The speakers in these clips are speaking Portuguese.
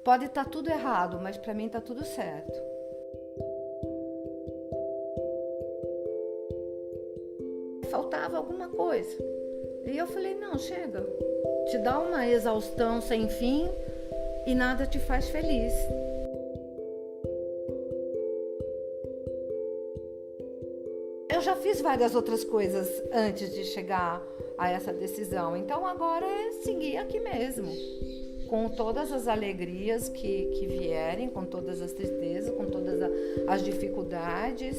Pode estar tudo errado, mas para mim está tudo certo. Faltava alguma coisa. E eu falei, não, chega. Te dá uma exaustão sem fim e nada te faz feliz. Eu já fiz várias outras coisas antes de chegar a essa decisão. Então agora é seguir aqui mesmo. Com todas as alegrias que vierem, com todas as tristezas, com todas as dificuldades.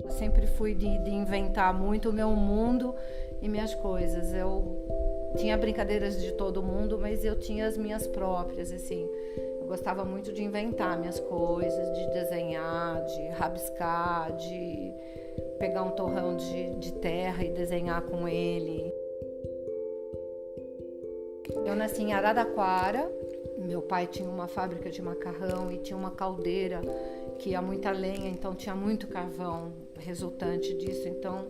Eu sempre fui de inventar muito o meu mundo e minhas coisas. Eu tinha brincadeiras de todo mundo, mas eu tinha as minhas próprias, assim. Eu gostava muito de inventar minhas coisas, de desenhar, de rabiscar, de pegar um torrão de terra e desenhar com ele. Eu nasci em Araraquara. Meu pai tinha uma fábrica de macarrão e tinha uma caldeira que ia muita lenha, então tinha muito carvão resultante disso. Então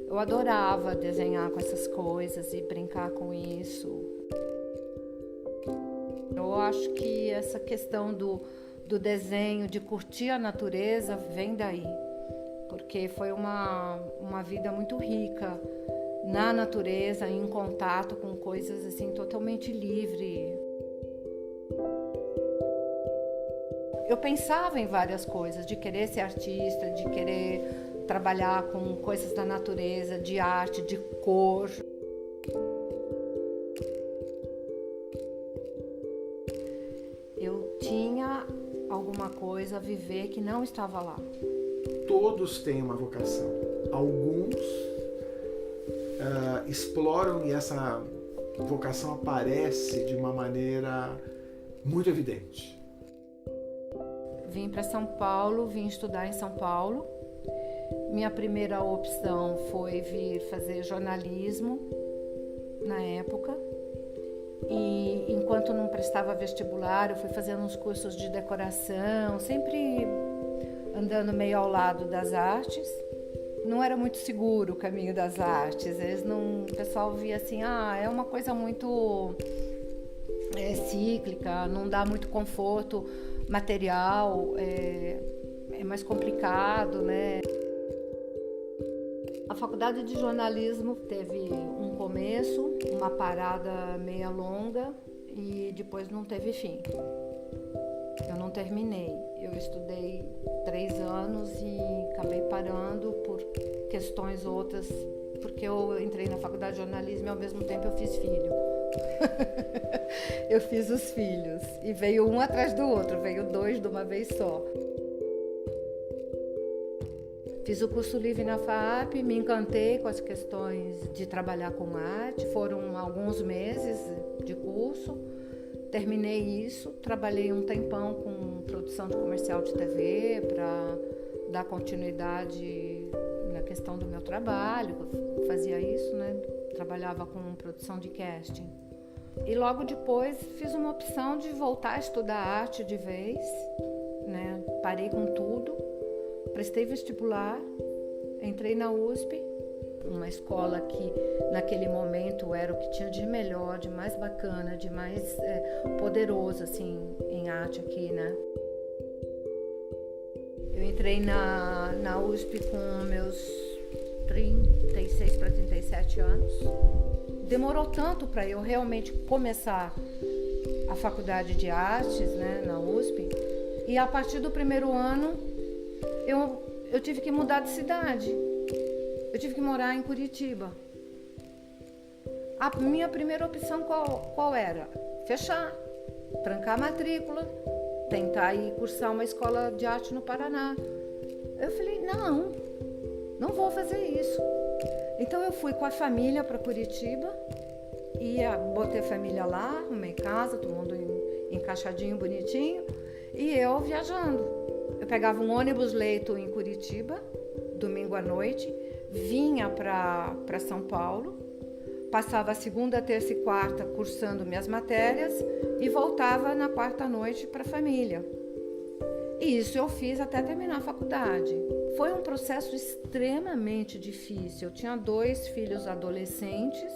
eu adorava desenhar com essas coisas e brincar com isso. Eu acho que essa questão do desenho, de curtir a natureza, vem daí. Porque foi uma vida muito rica na natureza, em contato com coisas assim totalmente livre. Eu pensava em várias coisas, de querer ser artista, de querer trabalhar com coisas da natureza, de arte, de cor. Eu tinha alguma coisa a viver que não estava lá. Todos têm uma vocação. Alguns exploram e essa vocação aparece de uma maneira muito evidente. Vim para São Paulo, vim estudar em São Paulo. Minha primeira opção foi vir fazer jornalismo na época. E enquanto não prestava vestibular, eu fui fazendo uns cursos de decoração, sempre andando meio ao lado das artes. Não era muito seguro o caminho das artes. O pessoal via assim, é uma coisa muito cíclica, não dá muito conforto material, é mais complicado, né? A faculdade de jornalismo teve um começo, uma parada meia longa e depois não teve fim. Eu não terminei. Eu estudei 3 anos e acabei parando por questões outras, porque eu entrei na faculdade de jornalismo e ao mesmo tempo eu fiz filho. Eu fiz os filhos e veio um atrás do outro, veio 2 de uma vez só. Fiz o curso livre na FAAP, me encantei com as questões de trabalhar com arte. Foram alguns meses de curso, terminei isso, trabalhei um tempão com produção de comercial de TV para dar continuidade na questão do meu trabalho. Eu fazia isso, né? Trabalhava com produção de casting. E logo depois fiz uma opção de voltar a estudar arte de vez, né? Parei com tudo, prestei vestibular, entrei na USP, uma escola que naquele momento era o que tinha de melhor, de mais bacana, de mais poderoso assim, em arte aqui, né? Eu entrei na USP com meus 36 para 37 anos. Demorou tanto para eu realmente começar a faculdade de artes, né, na USP, e a partir do primeiro ano eu tive que mudar de cidade. Eu tive que morar em Curitiba. A minha primeira opção qual era? Fechar, trancar a matrícula, tentar ir cursar uma escola de arte no Paraná. Eu falei, não vou fazer isso. Então eu fui com a família para Curitiba, botei a família lá, arrumei casa, todo mundo encaixadinho, bonitinho, e eu viajando. Eu pegava um ônibus-leito em Curitiba, domingo à noite, vinha para São Paulo, passava a segunda, terça e quarta cursando minhas matérias e voltava na quarta noite para a família. E isso eu fiz até terminar a faculdade. Foi um processo extremamente difícil. Eu tinha 2 filhos adolescentes,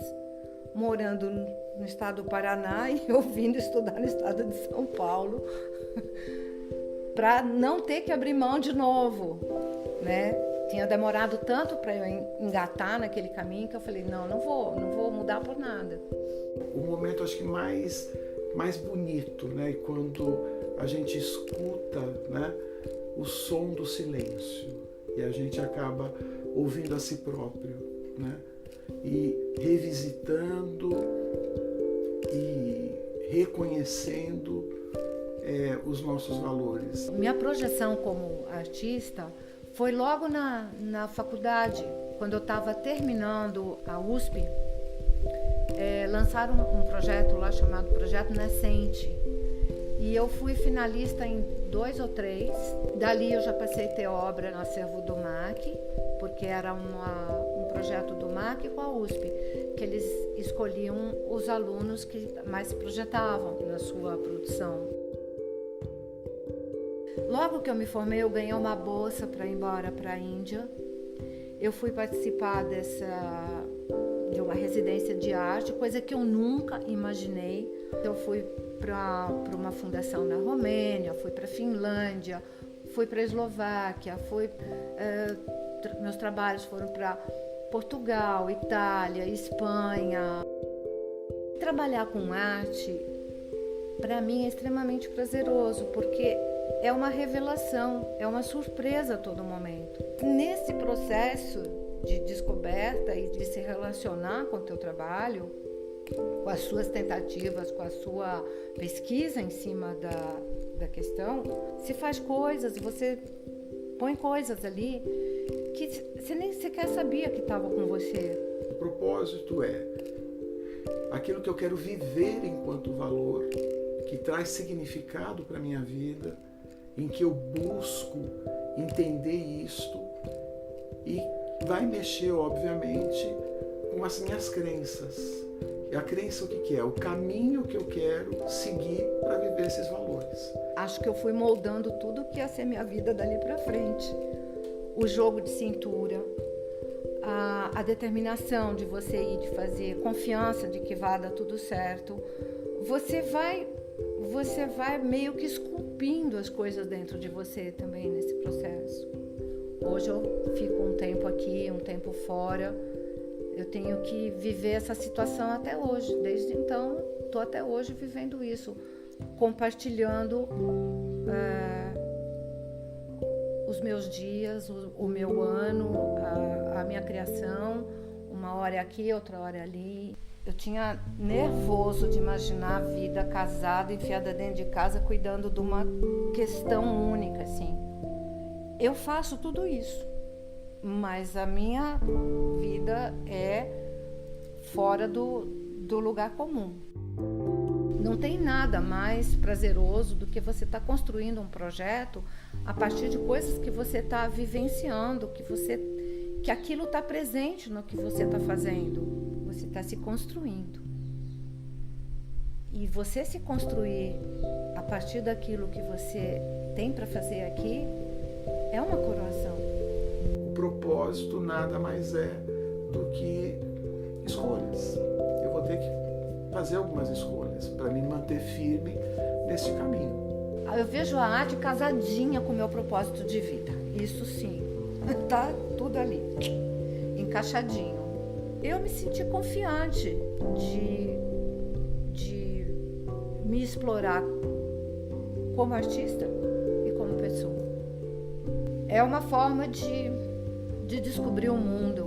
morando no estado do Paraná e eu vindo estudar no estado de São Paulo, para não ter que abrir mão de novo, né? Tinha demorado tanto para eu engatar naquele caminho que eu falei, não vou mudar por nada. O momento, acho que mais bonito, né? Quando a gente escuta, né, o som do silêncio e a gente acaba ouvindo a si próprio, né? E revisitando e reconhecendo os nossos valores. Minha projeção como artista foi logo na faculdade, quando eu estava terminando a USP, lançaram um projeto lá chamado Projeto Nascente. E eu fui finalista em 2 ou 3. Dali eu já passei a ter obra no acervo do MAC, porque era um projeto do MAC com a USP, que eles escolhiam os alunos que mais se projetavam na sua produção. Logo que eu me formei, eu ganhei uma bolsa para ir embora para a Índia. Eu fui participar de uma residência de arte, coisa que eu nunca imaginei. Eu fui para uma fundação na Romênia, fui para a Finlândia, fui para a Eslováquia, meus trabalhos foram para Portugal, Itália, Espanha. Trabalhar com arte, para mim, é extremamente prazeroso, porque é uma revelação, é uma surpresa a todo momento. Nesse processo de descoberta e de se relacionar com o teu trabalho, com as suas tentativas, com a sua pesquisa em cima da questão, se faz coisas, você põe coisas ali que você nem sequer sabia que estavam com você. O propósito é aquilo que eu quero viver enquanto valor, que traz significado para a minha vida, em que eu busco entender isto e vai mexer, obviamente, com as minhas crenças. E a crença, o que é? O caminho que eu quero seguir para viver esses valores. Acho que eu fui moldando tudo que ia ser minha vida dali para frente. O jogo de cintura, a determinação de você ir, de fazer, confiança de que vai dar tudo certo. Você vai meio que esculpindo as coisas dentro de você também nesse processo. Hoje eu fico um tempo aqui, um tempo fora. Eu tenho que viver essa situação até hoje. Desde então, estou até hoje vivendo isso, compartilhando os meus dias, o meu ano, a minha criação. Uma hora aqui, outra hora ali. Eu tinha nervoso de imaginar a vida casada, enfiada dentro de casa, cuidando de uma questão única, assim. Eu faço tudo isso, mas a minha vida é fora do lugar comum. Não tem nada mais prazeroso do que você estar construindo um projeto a partir de coisas que você está vivenciando, que aquilo está presente no que você está fazendo. Você está se construindo. E você se construir a partir daquilo que você tem para fazer aqui é uma coroação. O propósito nada mais é do que escolhas. Eu vou ter que fazer algumas escolhas para me manter firme nesse caminho. Eu vejo a arte casadinha com o meu propósito de vida. Isso sim, tá tudo ali, encaixadinho. Eu me senti confiante de me explorar como artista e como pessoa. É uma forma de descobrir o mundo.